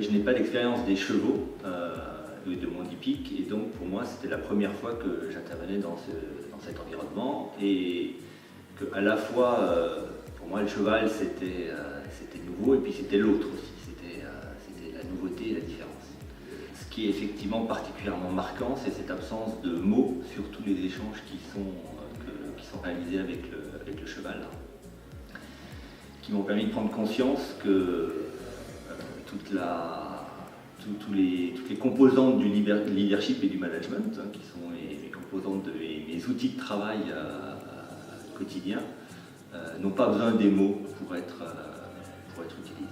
je n'ai pas d'expérience des chevaux de mon hippique, et donc pour moi c'était la première fois que j'intervenais dans cet environnement, et que à la fois pour moi le cheval c'était nouveau, et puis c'était l'autre aussi, c'était la nouveauté et la différence. Ce qui est effectivement particulièrement marquant, c'est cette absence de mots sur tous les échanges qui sont réalisés avec le cheval, qui m'ont permis de prendre conscience que toutes les composantes du leadership et du management, qui sont les composantes de mes outils de travail quotidiens, n'ont pas besoin des mots pour être utilisés.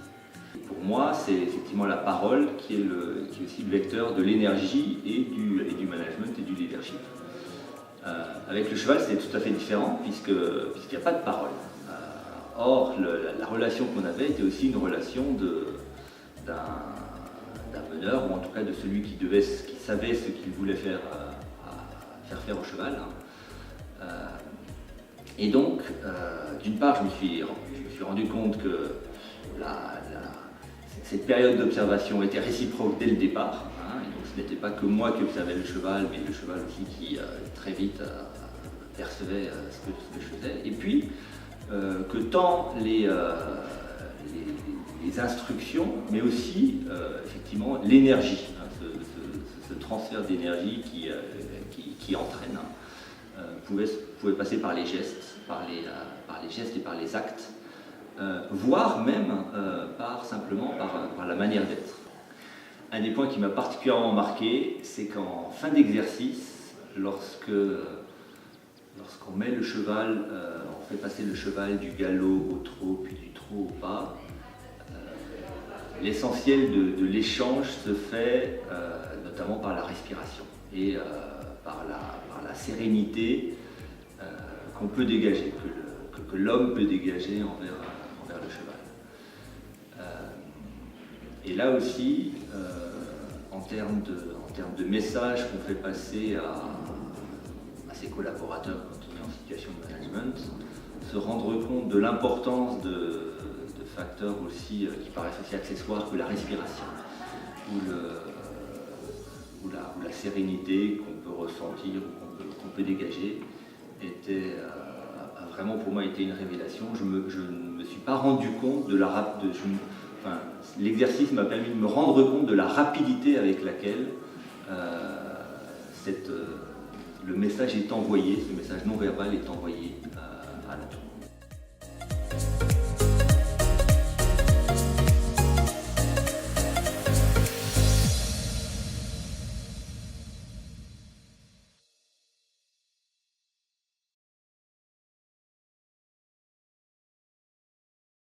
Et pour moi, c'est effectivement la parole qui est aussi le vecteur de l'énergie et du management et du leadership. Avec le cheval, c'est tout à fait différent, puisqu'il n'y a pas de parole. Or, la relation qu'on avait était aussi une relation d'un meneur, ou en tout cas de celui qui savait ce qu'il voulait faire au cheval. Et donc, d'une part, je me suis rendu compte que cette période d'observation était réciproque dès le départ. Et donc, ce n'était pas que moi qui observais le cheval, mais le cheval aussi qui très vite percevait ce que je faisais. Et puis, que tant les instructions, mais aussi effectivement l'énergie, ce transfert d'énergie qui entraîne, pouvait passer par les gestes, par les gestes et par les actes, voire même simplement par la manière d'être. Un des points qui m'a particulièrement marqué, c'est qu'en fin d'exercice, lorsqu'on met le cheval, on fait passer le cheval du galop au trot, puis du trot au pas, l'essentiel de l'échange se fait notamment par la respiration et par la sérénité qu'on peut dégager, que l'homme peut dégager envers le cheval. Et là aussi, en termes de messages qu'on fait passer à ses collaborateurs quand on est en situation de management, se rendre compte de l'importance de facteurs aussi qui paraissent aussi accessoires que la respiration ou la sérénité qu'on peut ressentir ou qu'on peut dégager a vraiment pour moi été une révélation. Je ne me suis pas rendu compte de l'exercice m'a permis de me rendre compte de la rapidité avec laquelle le message est envoyé, ce message non verbal est envoyé à la troupe.